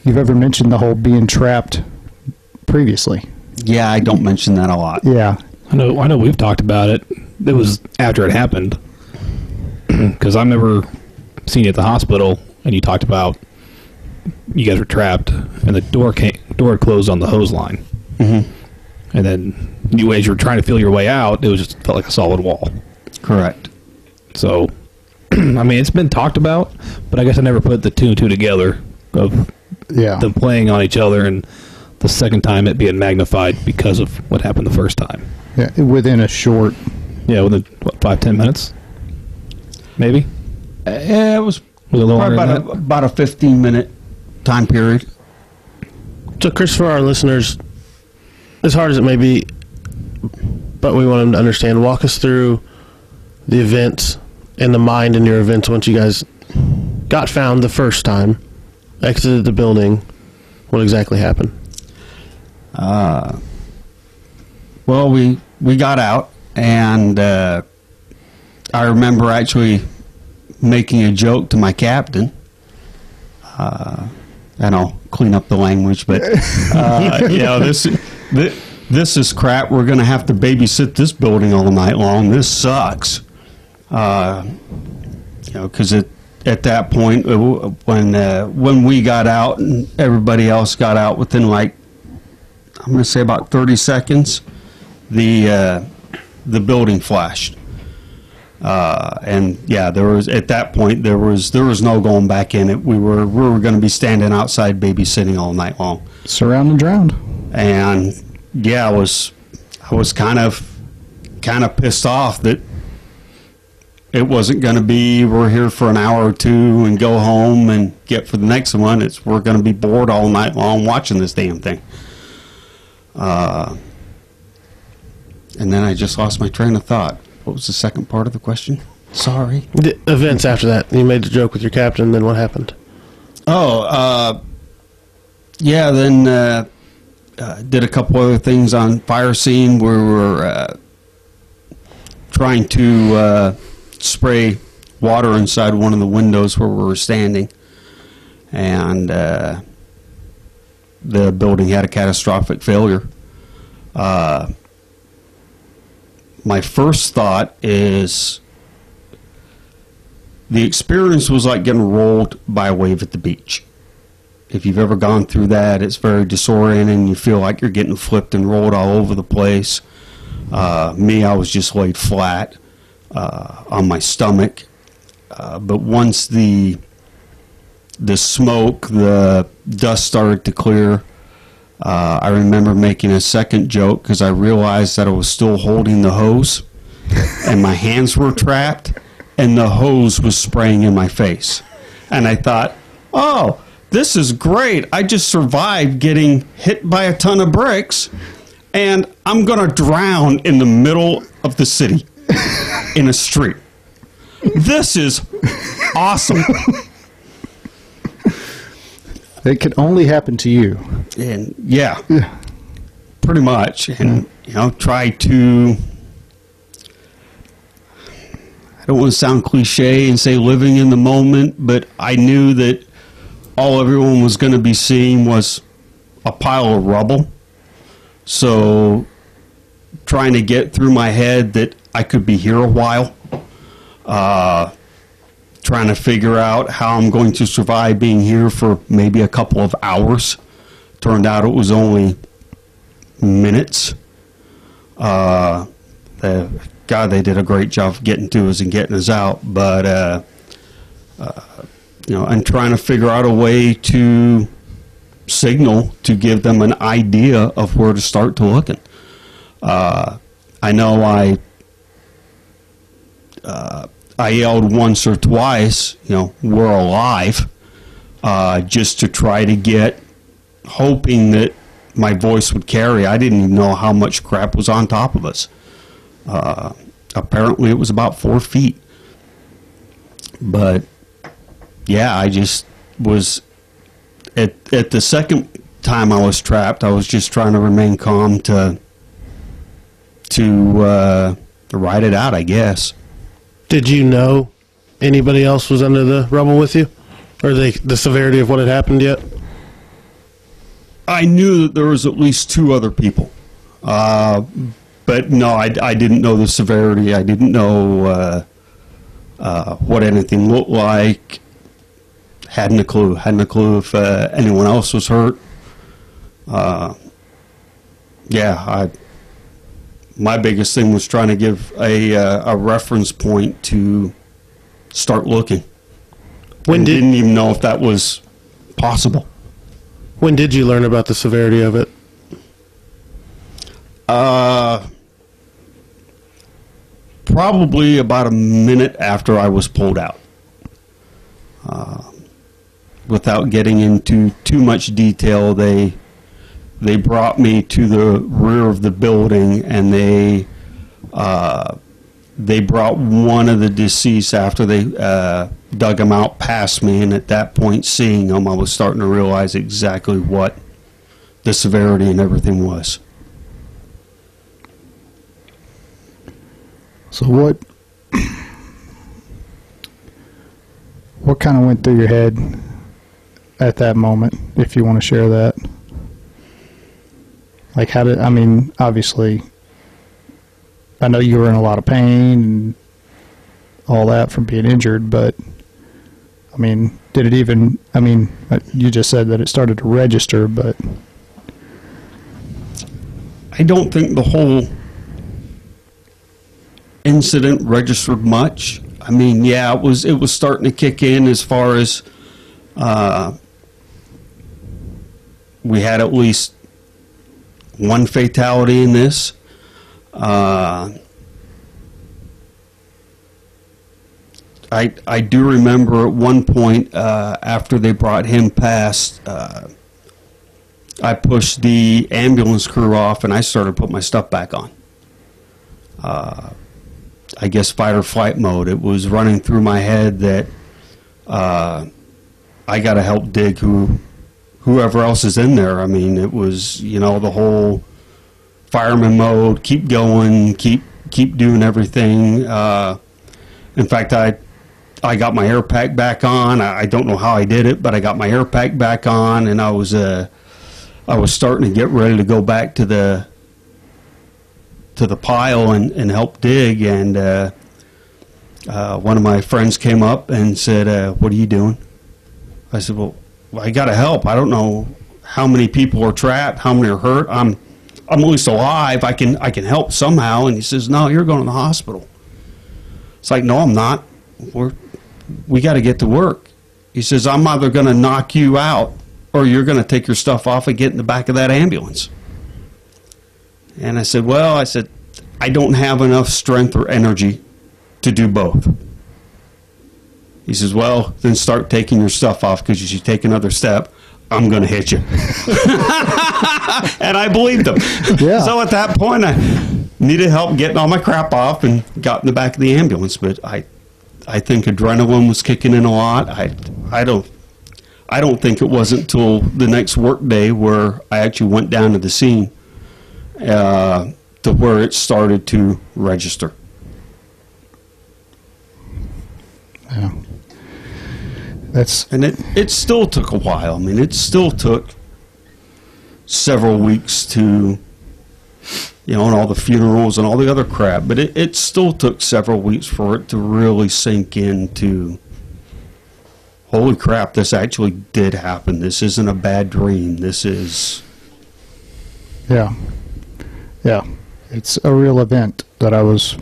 you've ever mentioned the whole being trapped previously. Yeah, I don't mention that a lot. Yeah. I know we've talked about it. It was after it happened. Because I remember seeing you at the hospital, and you talked about you guys were trapped, and the door had closed on the hose line. Mm-hmm. And then as you were trying to feel your way out, it felt like a solid wall. Correct. So, I mean, it's been talked about, but I guess I never put the two and two together of them playing on each other, and the second time it being magnified because of what happened the first time. Yeah, within a short... Yeah, within, 5-10 minutes? Maybe? Yeah, it was a little longer than that? about a 15-minute time period. So, Chris, for our listeners, as hard as it may be, but we want them to understand, walk us through the events and the mind in your events once you guys got found the first time, exited the building. What exactly happened? Well, we got out, and I remember actually making a joke to my captain. And I'll clean up the language, but this is crap. We're going to have to babysit this building all night long. This sucks. Because at that point, when we got out and everybody else got out within I'm going to say about 30 seconds, the building flashed. And yeah, at that point there was no going back in it. We were going to be standing outside babysitting all night long. Surround and drowned. And yeah, I was kind of pissed off that it wasn't going to be we're here for an hour or two and go home and get for the next one. We're going to be bored all night long watching this damn thing. And then I just lost my train of thought. What was the second part of the question? Sorry. The events after that. You made the joke with your captain, then what happened? Yeah, then did a couple other things on fire scene where we were trying to spray water inside one of the windows where we were standing. And the building had a catastrophic failure. My first thought is the experience was like getting rolled by a wave at the beach. If you've ever gone through that, it's very disorienting. You feel like you're getting flipped and rolled all over the place. I was just laid flat on my stomach. But once the smoke, the dust started to clear, I remember making a second joke because I realized that I was still holding the hose and my hands were trapped and the hose was spraying in my face. And I thought, oh, this is great. I just survived getting hit by a ton of bricks and I'm going to drown in the middle of the city in a street. This is awesome. It could only happen to you. And yeah, pretty much. And, try to, I don't want to sound cliche and say living in the moment, but I knew that all everyone was going to be seeing was a pile of rubble. So trying to get through my head that I could be here a while, trying to figure out how I'm going to survive being here for maybe a couple of hours. Turned out it was only minutes. They did a great job of getting to us and getting us out. But, and trying to figure out a way to signal to give them an idea of where to start to looking. I know I yelled once or twice, we're alive, just to try to get, hoping that my voice would carry. I didn't even know how much crap was on top of us. I apparently it was about 4 feet. But yeah, I just was at the second time I was trapped, I was just trying to remain calm to ride it out, I guess. Did you know anybody else was under the rubble with you? Or the severity of what had happened yet? I knew that there was at least 2 other people. But no, I didn't know the severity. I didn't know what anything looked like. Hadn't a clue. Hadn't a clue if anyone else was hurt. My biggest thing was trying to give a reference point to start looking. Didn't even know if that was possible. When did you learn about the severity of it? Probably about a minute after I was pulled out. Without getting into too much detail, they brought me to the rear of the building, and they brought one of the deceased after they dug him out past me, and at that point, seeing him, I was starting to realize exactly what the severity and everything was. So what kind of went through your head at that moment, if you want to share that? Like, obviously, I know you were in a lot of pain and all that from being injured, but, did it even, you just said that it started to register, but... I don't think the whole incident registered much. It was starting to kick in as far as we had at least one fatality in this. I do remember at one point after they brought him past, I pushed the ambulance crew off and I started putting my stuff back on. I guess fight or flight mode. It was running through my head that I got to help dig whoever else is in there. It was, the whole fireman mode, keep going, keep doing everything. In fact, I got my air pack back on. I don't know how I did it, but I got my air pack back on, and I was starting to get ready to go back to the pile and help dig, and one of my friends came up and said, "What are you doing?" I said, "Well, I got to help. I don't know how many people are trapped, how many are hurt. I'm at least alive. I can help somehow." And he says, "No, you're going to the hospital." It's like, "No, I'm not. We got to get to work." He says, "I'm either going to knock you out or you're going to take your stuff off and get in the back of that ambulance." And I said, I don't have enough strength or energy to do both. He says, "Well, then start taking your stuff off, because if you take another step, I'm going to hit you." And I believed him. Yeah. So at that point, I needed help getting all my crap off and got in the back of the ambulance. But I think adrenaline was kicking in a lot. I don't think it wasn't until the next work day where I actually went down to the scene to where it started to register. Yeah. And it still took a while. It still took several weeks to, and all the funerals and all the other crap, but it still took several weeks for it to really sink into, holy crap, this actually did happen. This isn't a bad dream. This is... Yeah. It's a real event that I was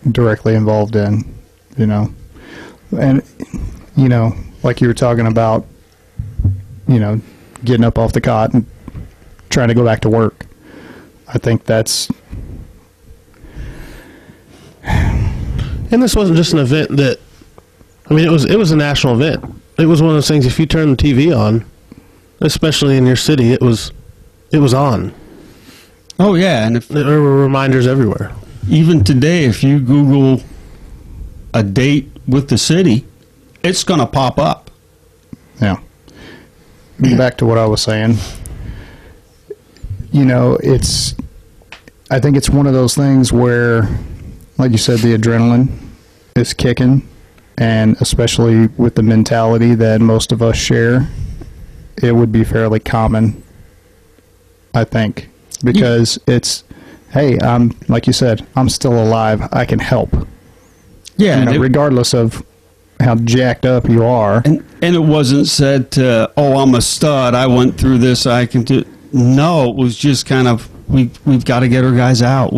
directly involved in, And, like you were talking about, getting up off the cot and trying to go back to work. I think that's... And this wasn't just an event that... it was a national event. It was one of those things, if you turn the TV on, especially in your city, it was on. Oh, yeah. And there were reminders everywhere. even today, if you Google a date with the city, it's going to pop up. Yeah. Back to what I was saying. You know, I think it's one of those things where, like you said, the adrenaline is kicking, and especially with the mentality that most of us share, it would be fairly common, I think, because it's, hey, like you said, I'm still alive. I can help. Yeah, you know, regardless of how jacked up you are. And it wasn't said to, oh, I'm a stud, I went through this, I can do. No, it was just kind of, we've got to get our guys out.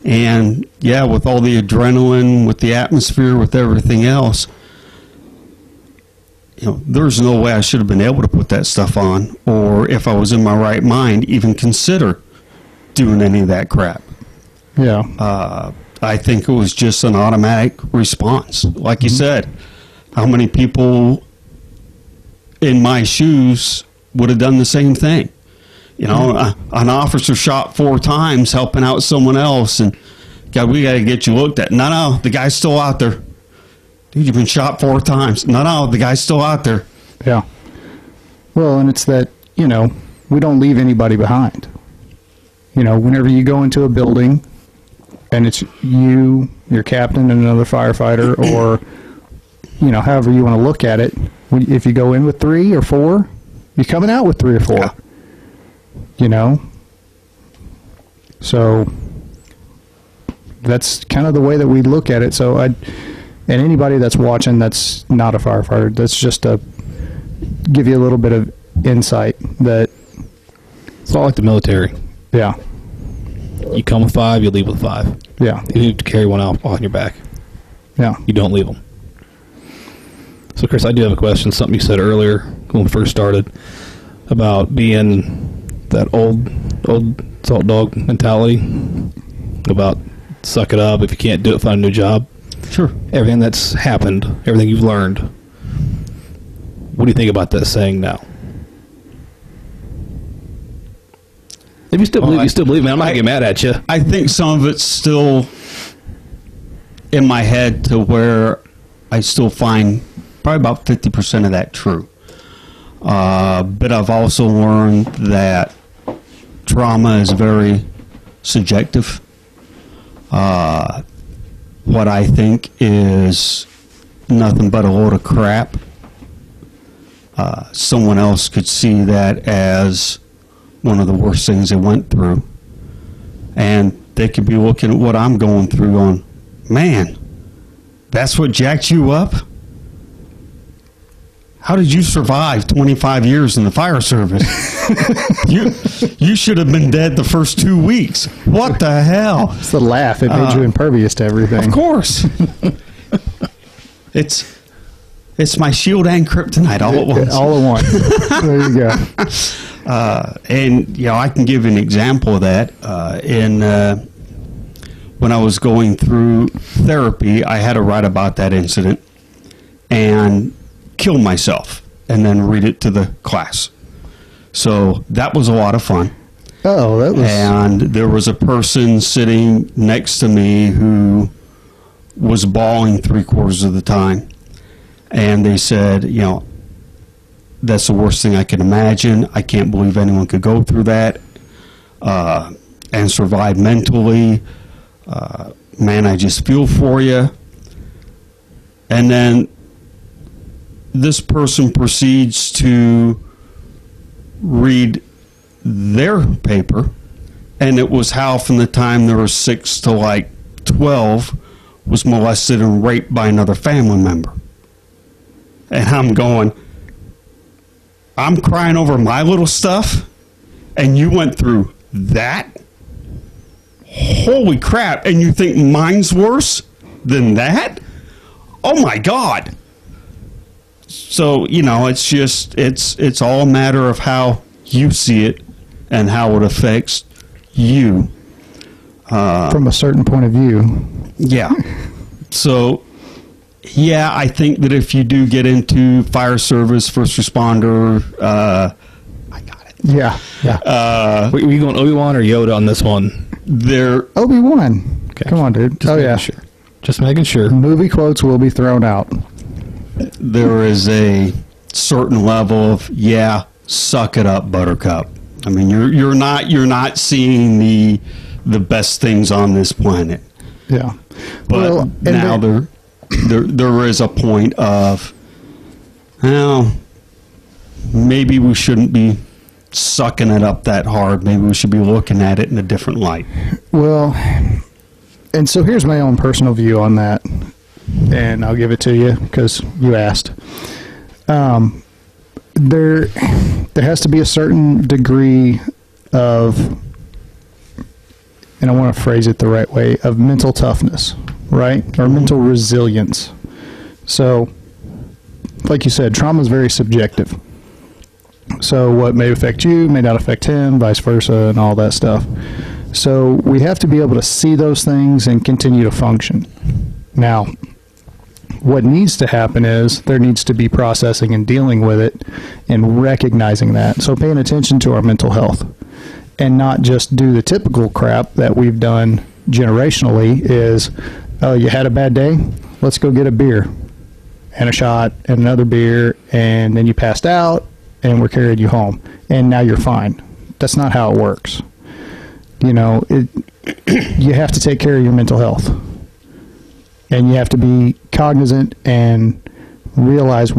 And yeah, with all the adrenaline, with the atmosphere, with everything else, you know, there's no way I should have been able to put that stuff on, or if I was in my right mind, even consider doing any of that crap. Yeah. I think it was just an automatic response. Like you said, how many people in my shoes would have done the same thing? You know, an officer shot 4 times helping out someone else, and God, we got to get you looked at. No, the guy's still out there. Dude, you've been shot 4 times. No, the guy's still out there. Yeah. Well, and it's that, you know, we don't leave anybody behind. You know, whenever you go into a building and it's you, your captain, and another firefighter, or, you know, however you want to look at it, if you go in with 3 or 4, you're coming out with 3 or 4. Yeah. You know? So that's kind of the way that we look at it. So and anybody that's watching that's not a firefighter, that's just to give you a little bit of insight that It's all like the military. yeah. You come with 5, you leave with 5. Yeah. You need to carry one out on your back. Yeah. You don't leave them. So, Chris, I do have a question. Something you said earlier when we first started about being that old salt dog mentality about suck it up. If you can't do it, find a new job. Sure. Everything that's happened, everything you've learned. What do you think about that saying now? If you still believe me, I'm not going to get mad at you. I think some of it's still in my head to where I still find probably about 50% of that true. But I've also learned that trauma is very subjective. What I think is nothing but a load of crap. Someone else could see that as one of the worst things they went through. And they could be looking at what I'm going through going, man, that's what jacked you up? How did you survive 25 years in the fire service? You should have been dead the first 2 weeks. What the hell? It's the laugh. It made you impervious to everything. Of course. It's my shield and kryptonite all at once. All at once. There you go. And, you know, I can give an example of that. When I was going through therapy, I had to write about that incident and kill myself and then read it to the class. So that was a lot of fun. Oh, that was... And there was a person sitting next to me who was bawling 3/4 of the time. And they said, you know, that's the worst thing I can imagine. I can't believe anyone could go through that and survive mentally. Man, I just feel for you. And then this person proceeds to read their paper, and it was how from the time they were 6 to like 12 was molested and raped by another family member. And I'm going, I'm crying over my little stuff, and you went through that? Holy crap. And you think mine's worse than that? Oh my God. So, you know, it's just, it's all a matter of how you see it and how it affects you. From a certain point of view. Yeah. So, yeah, I think that if you do get into fire service, first responder, I got it. Yeah, yeah. Were you going Obi-Wan or Yoda on this one? They're Obi-Wan. Okay. Come on, dude. Just making sure. Just making sure. Movie quotes will be thrown out. There is a certain level of, yeah, suck it up, Buttercup. I mean, you're not seeing the best things on this planet. Yeah. But now there is a point of, well, maybe we shouldn't be sucking it up that hard. Maybe we should be looking at it in a different light. Well, and so here's my own personal view on that, and I'll give it to you because you asked. There has to be a certain degree of, and I want to phrase it the right way, of mental toughness, right? Or mental resilience. So, like you said, trauma is very subjective. So what may affect you may not affect him, vice versa, and all that stuff. So we have to be able to see those things and continue to function. Now, what needs to happen is there needs to be processing and dealing with it and recognizing that. So paying attention to our mental health and not just do the typical crap that we've done generationally is, oh, you had a bad day? Let's go get a beer and a shot and another beer, and then you passed out and we're carrying you home and now you're fine. That's not how it works. You know, you have to take care of your mental health. And you have to be cognizant and realize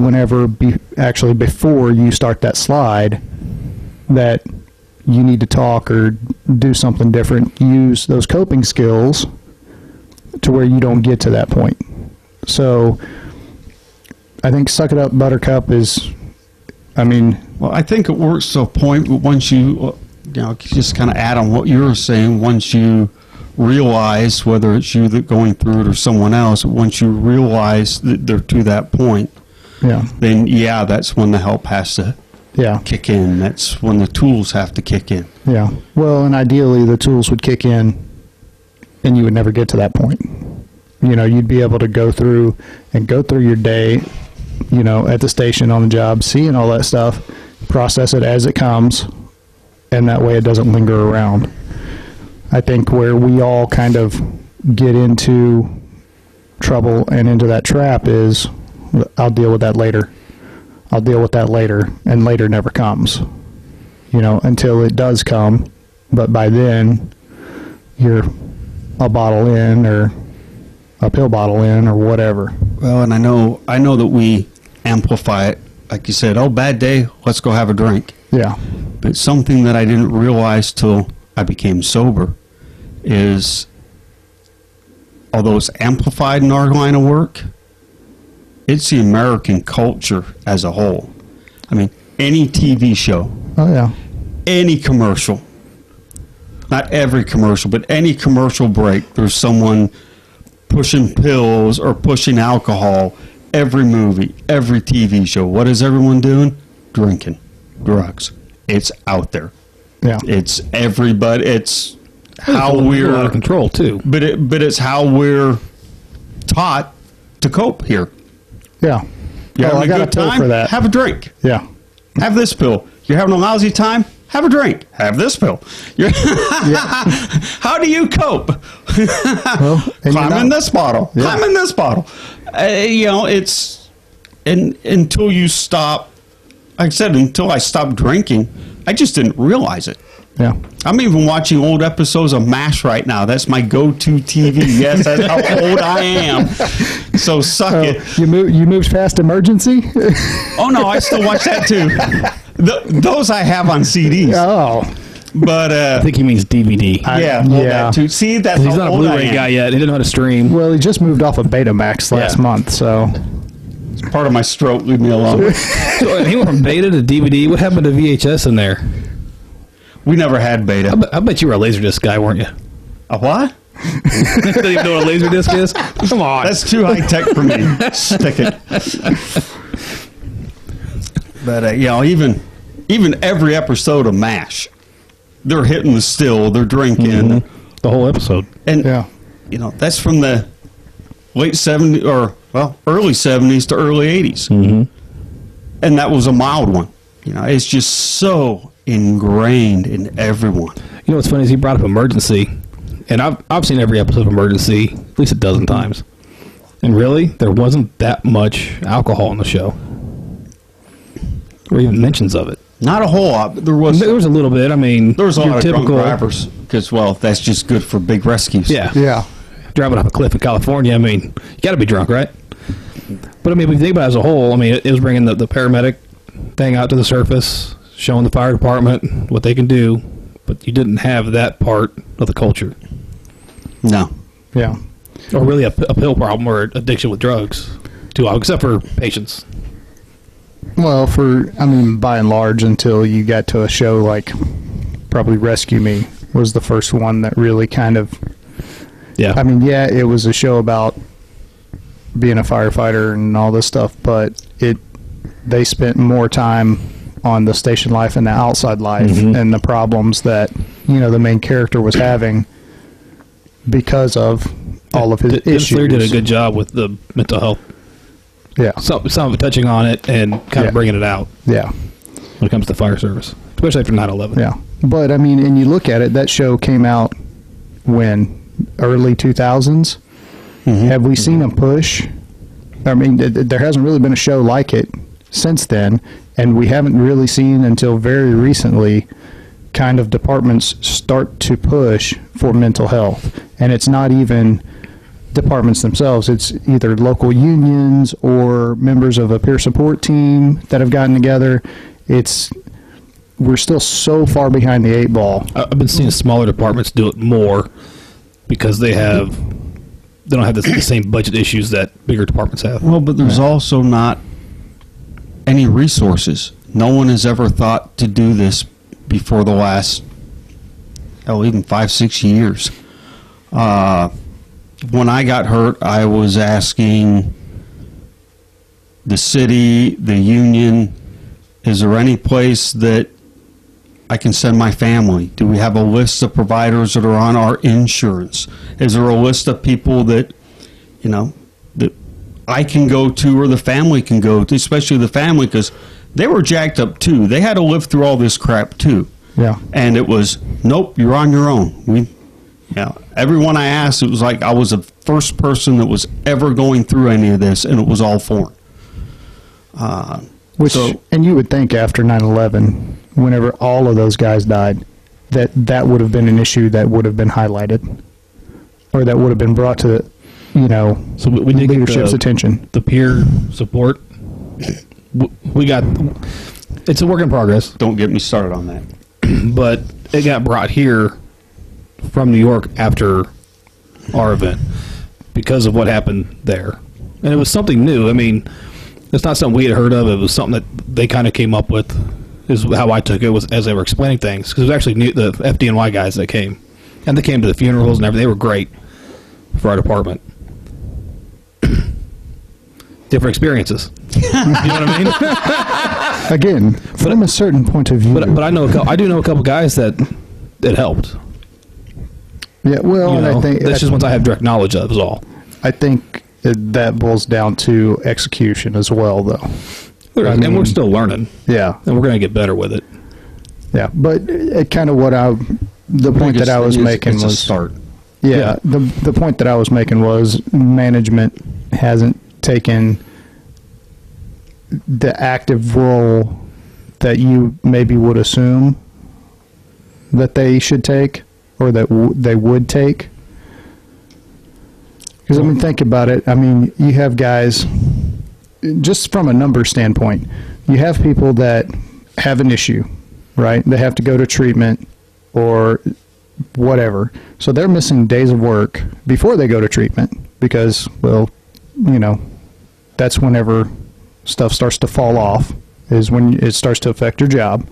actually before you start that slide that you need to talk or do something different. Use those coping skills to where you don't get to that point. So I think suck it up, Buttercup is, I mean... Well, I think it works to a point once you just kind of add on what you were saying, once you realize, whether it's you that going through it or someone else, once you realize that they're to that point, then that's when the help has to kick in. That's when the tools have to kick in. Yeah. Well, and ideally the tools would kick in and you would never get to that point. You know, you'd be able to go through your day, you know, at the station, on the job, seeing all that stuff, process it as it comes, and that way it doesn't linger around. I think where we all kind of get into trouble and into that trap is, I'll deal with that later. I'll deal with that later, and later never comes, you know, until it does come. But by then, you're a bottle in or a pill bottle in or whatever. Well, and I know that we amplify it. Like you said, oh, bad day, let's go have a drink. Yeah. But something that I didn't realize till I became sober is, although it's amplified in our line of work, it's the American culture as a whole. I mean, any TV show, any commercial, not every commercial, but any commercial break, there's someone pushing pills or pushing alcohol. Every movie, every TV show, what is everyone doing? Drinking, drugs. It's out there. Yeah. It's everybody. It's how we're out of control too. But it's how we're taught to cope here. Yeah. You're having I got a pill time? for that. Have a drink. Yeah. Have this pill. You're having a lousy time? Have a drink. Have this pill. How do you cope? Climb in this bottle. Yeah. Climb in this bottle. You know, it's until you stop. Like I said, until I stopped drinking, I just didn't realize it. Yeah. I'm even watching old episodes of MASH right now. That's my go-to TV. Yes, that's how old I am. So suck it. You moved past Emergency? Oh, no, I still watch that too. Those I have on CDs. Oh. But I think he means DVD. That too. See, that's he's not a Blu-ray guy yet. He didn't know how to stream. Well, he just moved off of Betamax last month, so... It's part of my stroke. Leave me alone. So he went from Beta to DVD. What happened to VHS in there? We never had Beta. I bet you were a Laserdisc guy, weren't you? A what? You don't even know what a Laserdisc is? Come on. That's too high tech for me. Stick it. But you know, even every episode of MASH, they're hitting the still, they're drinking, the whole episode, and you know that's from the late 70s or early 70s to early 80s, and that was a mild one. You know, it's just so ingrained in everyone. You know what's funny is he brought up Emergency, And I've seen every episode of Emergency at least a dozen times. And really, there wasn't that much alcohol in the show. Or even mentions of it. Not a whole lot, but there was a little bit. I mean, there was a your lot typical of drunk drivers because, well, that's just good for big rescues. Yeah. Driving off a cliff in California, I mean, you got to be drunk, right? But I mean, if you think about it as a whole, I mean, it was bringing the paramedic thing out to the surface, showing the fire department what they can do, but you didn't have that part of the culture. No. Yeah. Or really a pill problem or addiction with drugs, too, except for patients. Well, by and large, until you got to a show like probably Rescue Me was the first one that really kind of... Yeah. I mean, yeah, it was a show about being a firefighter and all this stuff, but they spent more time on the station life and the outside life and the problems that, the main character was having because of all of his issues. Fleer did a good job with the mental health. Yeah. Some of it touching on it and kind of bringing it out. Yeah. When it comes to fire service, especially after 9/11. Yeah. But, I mean, and you look at it, that show came out when? Early 2000s? Have we seen a push? I mean, there hasn't really been a show like it since then, and we haven't really seen until very recently kind of departments start to push for mental health. And it's not even departments themselves. It's either local unions or members of a peer support team that have gotten together. We're still so far behind the 8 ball. I've been seeing smaller departments do it more because they don't have the same budget issues that bigger departments have. Well, but there's also not any resources. No one has ever thought to do this before the last, even 5-6 years. When I got hurt, I was asking the city, the union, is there any place that I can send my family? Do we have a list of providers that are on our insurance? Is there a list of people that, that I can go to or the family can go to, especially the family, because they were jacked up too. They had to live through all this crap too. Yeah. And it was, nope, you're on your own. Everyone I asked, it was like I was the first person that was ever going through any of this, and it was all foreign. And you would think after 9/11, whenever all of those guys died, that would have been an issue that would have been highlighted, or that would have been brought to, so we did leadership's attention. The peer support, we got. It's a work in progress. Don't get me started on that. But it got brought here from New York after our event because of what happened there, and it was something new. I mean, it's not something we had heard of. It was something that they kind of came up with. Is how I took it, was as they were explaining things, because it was actually the FDNY guys that came, and they came to the funerals and everything. They were great for our department. Different experiences. You know what I mean? Again, from a certain point of view. But I do know a couple guys that it helped. Yeah, well, and I think that's just ones I have direct knowledge of. Is all. I think that boils down to execution as well, though. And we're still learning. Yeah. And we're going to get better with it. Yeah, but kind of the point that I was making was... a start. Yeah, the point that I was making was management hasn't taken the active role that you maybe would assume that they should take, or that they would take. Because, I mean, think about it. I mean, you have guys... Just from a number standpoint, you have people that have an issue, right? They have to go to treatment or whatever. So they're missing days of work before they go to treatment because, well, that's whenever stuff starts to fall off, is when it starts to affect your job.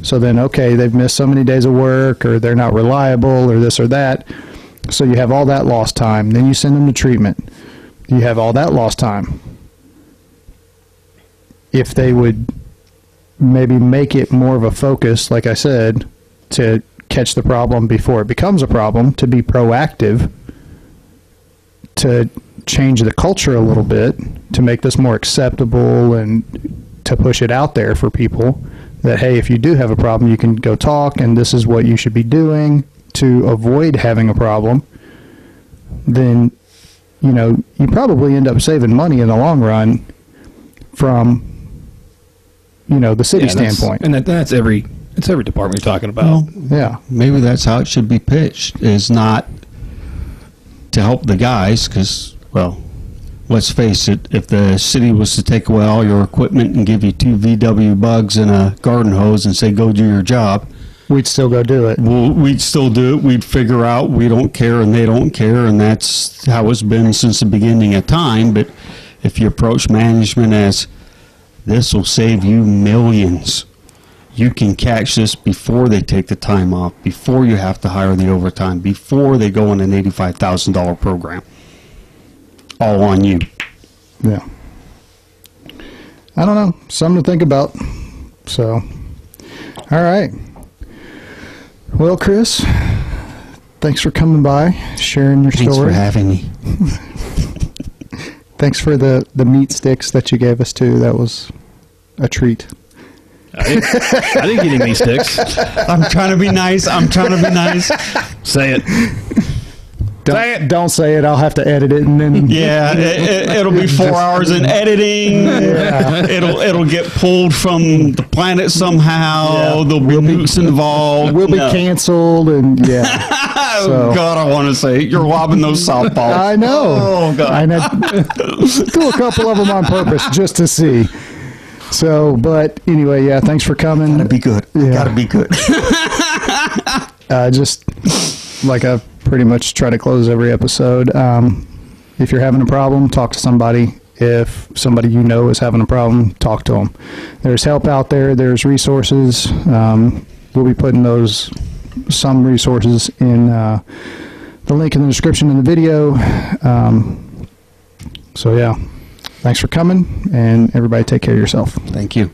So then, okay, they've missed so many days of work, or they're not reliable, or this or that. So you have all that lost time. Then you send them to treatment. You have all that lost time. If they would maybe make it more of a focus, like I said, to catch the problem before it becomes a problem, to be proactive, to change the culture a little bit, to make this more acceptable and to push it out there for people that, hey, if you do have a problem, you can go talk, and this is what you should be doing, to avoid having a problem, then, you probably end up saving money in the long run from, the city standpoint. And that's every department you're talking about. Yeah. Maybe that's how it should be pitched, is not to help the guys, because, well, let's face it, if the city was to take away all your equipment and give you 2 VW bugs and a garden hose and say, go do your job, We'd still go do it. well, we'd still do it. We'd figure out we don't care and they don't care, and that's how it's been since the beginning of time. But if you approach management as, this will save you millions, you can catch this before they take the time off, before you have to hire the overtime, before they go on an $85,000 program. All on you. Yeah. I don't know. Something to think about. So, all right. Well, Chris, thanks for coming by, sharing your Thanks story. for having me. Thanks for the meat sticks that you gave us, too. That was a treat. I didn't get any meat sticks. I'm trying to be nice. Say it. Don't say it. I'll have to edit it, and then Yeah, it'll be 4 hours in editing. Yeah. It'll get pulled from the planet somehow. Yeah. There'll be nukes involved. we'll be No. canceled, and yeah. Oh, So- God, I want to say it. You're lobbing those softballs. I know. Oh, God. I threw a couple of them on purpose just to see. So, but anyway, yeah. Thanks for coming. Gotta be good. Yeah. Gotta be good. Just like I pretty much try to close every episode. If you're having a problem, talk to somebody. If somebody you know is having a problem, talk to them. There's help out there. There's resources. We'll be putting some resources in the link in the description in the video. So yeah, thanks for coming, and everybody take care of yourself. Thank you.